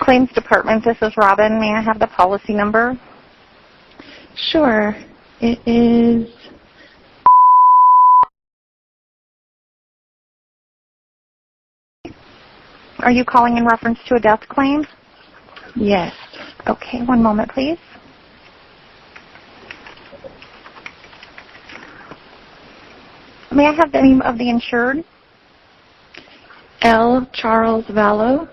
Claims Department, this is Robin. May I have the policy number? Sure. It is... Are you calling in reference to a death claim? Yes. Okay, one moment, please. May I have the name of the insured? L. Charles Vallow.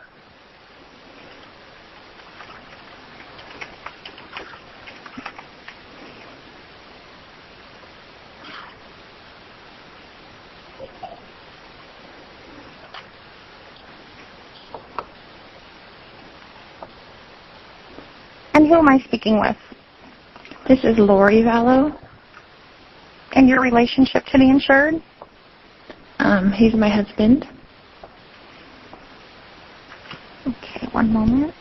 And who am I speaking with? This is Lori Vallow. And your relationship to the insured? He's my husband. Okay, one moment.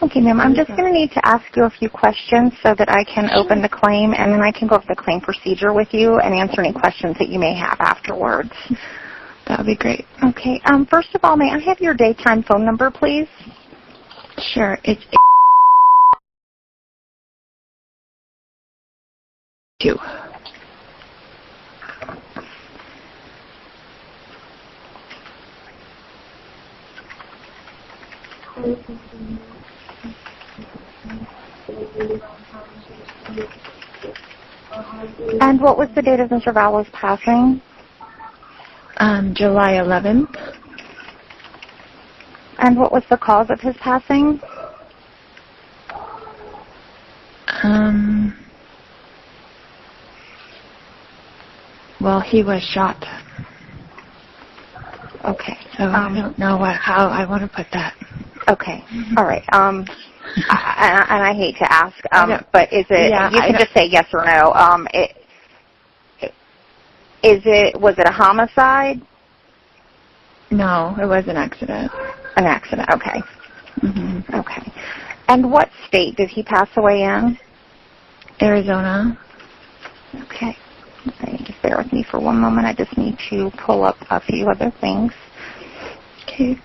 Okay, ma'am, I'm just going to need to ask you a few questions so that I can open the claim, and then I can go over the claim procedure with you and answer any questions that you may have afterwards. That would be great. Okay, first of all, may I have your daytime phone number, please? Sure, it's 2. And what was the date of Mr. Vallow's passing? July 11th. And what was the cause of his passing? Well, he was shot. Okay. So I don't know how I want to put that. Okay. All right. And I hate to ask, but is it? Yeah, you can just say yes or no. Was it a homicide? No, it was an accident. An accident. Okay. Mm-hmm. Okay. And what state did he pass away in? Arizona. Okay. Just bear with me for one moment. I just need to pull up a few other things. Okay.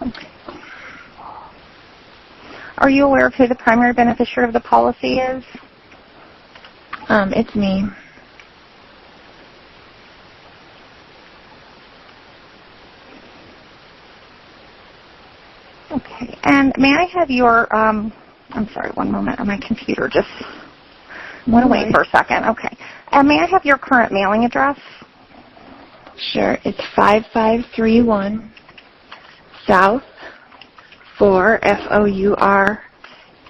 Okay. Are you aware of who the primary beneficiary of the policy is? It's me. Okay. And may I have your, I'm sorry, one moment. My computer just went away for a second. Okay. And may I have your current mailing address? Sure. It's 5531 South 4 FOUR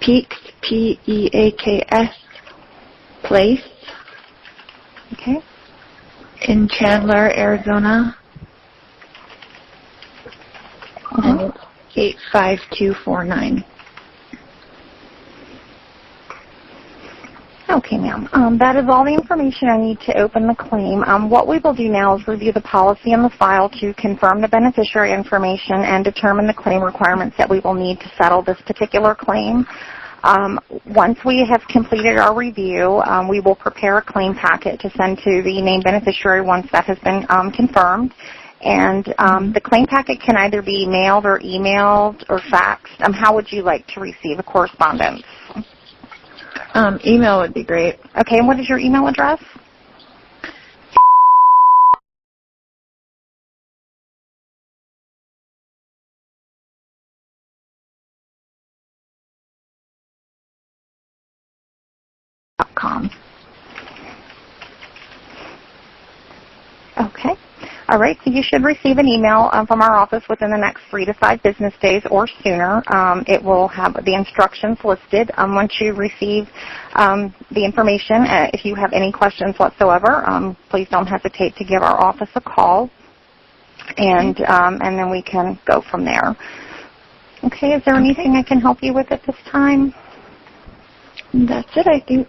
Peaks PEAKS Place. Okay. In Chandler, Arizona. And it's 85249. Okay, ma'am. That is all the information I need to open the claim. What we will do now is review the policy and the file to confirm the beneficiary information and determine the claim requirements that we will need to settle this particular claim. Once we have completed our review, we will prepare a claim packet to send to the named beneficiary once that has been confirmed. And the claim packet can either be mailed or emailed or faxed. How would you like to receive a correspondence? Email would be great. Okay, and what is your email address? .com. Okay. All right, so you should receive an email from our office within the next 3 to 5 business days or sooner. It will have the instructions listed. Once you receive the information, if you have any questions whatsoever, please don't hesitate to give our office a call, and then we can go from there. Okay, is there anything I can help you with at this time? That's it, I think.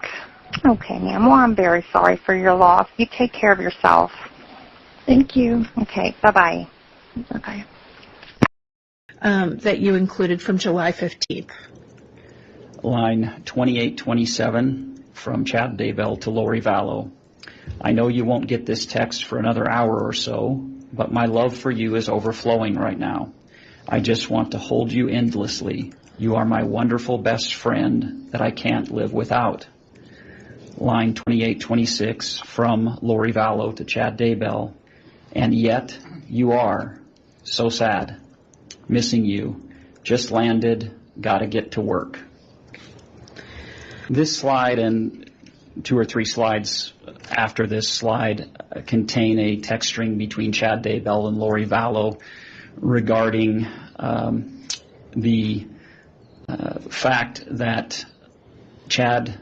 Okay, ma'am. Well, I'm very sorry for your loss. You take care of yourself. Thank you. Okay, bye-bye. Okay. That you included from July 15th. Line 2827 from Chad Daybell to Lori Vallow. I know you won't get this text for another hour or so, but my love for you is overflowing right now. I just want to hold you endlessly. You are my wonderful best friend that I can't live without. Line 2826 from Lori Vallow to Chad Daybell. And yet you are. So sad. Missing you. Just landed. Gotta get to work. This slide and 2 or 3 slides after this slide contain a text string between Chad Daybell and Lori Vallow regarding the fact that Charles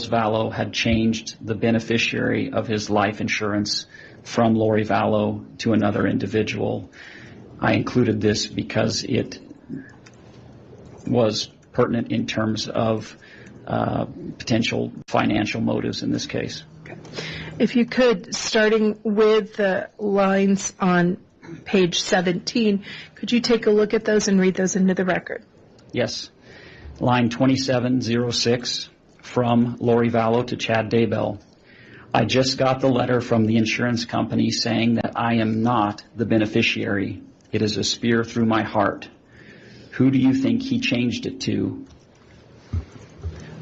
Vallow had changed the beneficiary of his life insurance from Lori Vallow to another individual. I included this because it was pertinent in terms of potential financial motives in this case. Okay. If you could, starting with the lines on page 17, could you take a look at those and read those into the record? Yes. Line 2706 from Lori Vallow to Chad Daybell. I just got the letter from the insurance company saying that I am not the beneficiary. It is a spear through my heart. Who do you think he changed it to?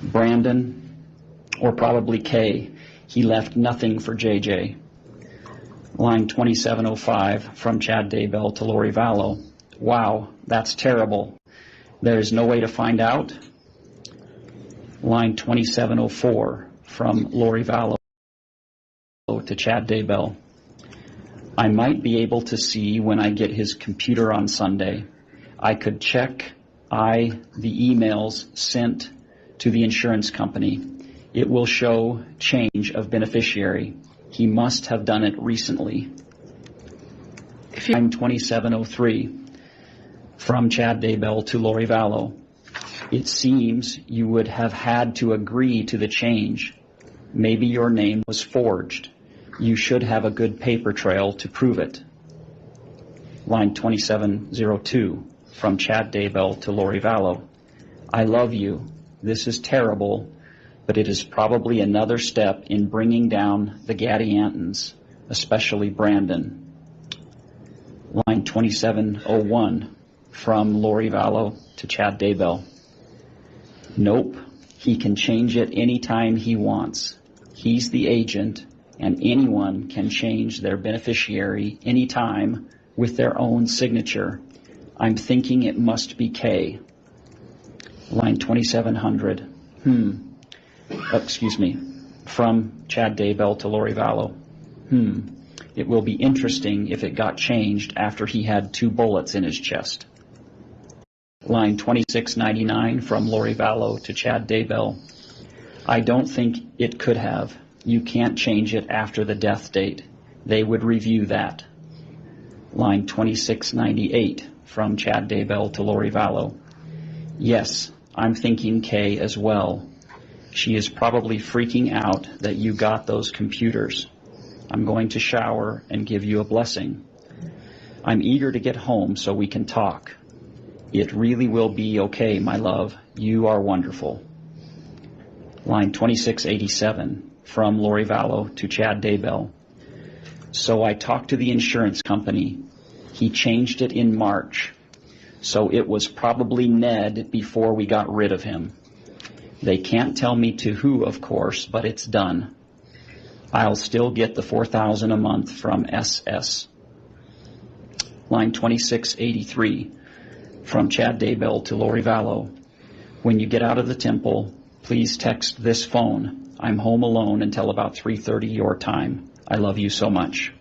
Brandon, or probably Kay. He left nothing for JJ. Line 2705 from Chad Daybell to Lori Vallow. Wow, that's terrible. There is no way to find out. Line 2704 from Lori Vallow to Chad Daybell. I might be able to see when I get his computer on Sunday. I could check the emails sent to the insurance company. It will show change of beneficiary. He must have done it recently. Line 2703 from Chad Daybell to Lori Vallow. It seems you would have had to agree to the change. Maybe your name was forged. You should have a good paper trail to prove it. Line 2702 from Chad Daybell to Lori Vallow. I love you. This is terrible, but it is probably another step in bringing down the Gadiantons, especially Brandon. Line 2701 from Lori Vallow to Chad Daybell. Nope, he can change it anytime he wants. He's the agent, and anyone can change their beneficiary anytime with their own signature. I'm thinking it must be Kay. Line 2700. From Chad Daybell to Lori Vallow. It will be interesting if it got changed after he had 2 bullets in his chest. Line 2699 from Lori Vallow to Chad Daybell. I don't think it could have. You can't change it after the death date. They would review that. Line 2698 from Chad Daybell to Lori Vallow. Yes, I'm thinking Kay as well. She is probably freaking out that you got those computers. I'm going to shower and give you a blessing. I'm eager to get home so we can talk. It really will be okay, my love. You are wonderful. Line 2687 from Lori Vallow to Chad Daybell. So I talked to the insurance company. He changed it in March. So it was probably Ned before we got rid of him. They can't tell me to who, of course, but it's done. I'll still get the $4,000 a month from SS. Line 2683 from Chad Daybell to Lori Vallow. When you get out of the temple, please text this phone. I'm home alone until about 3:30 your time. I love you so much.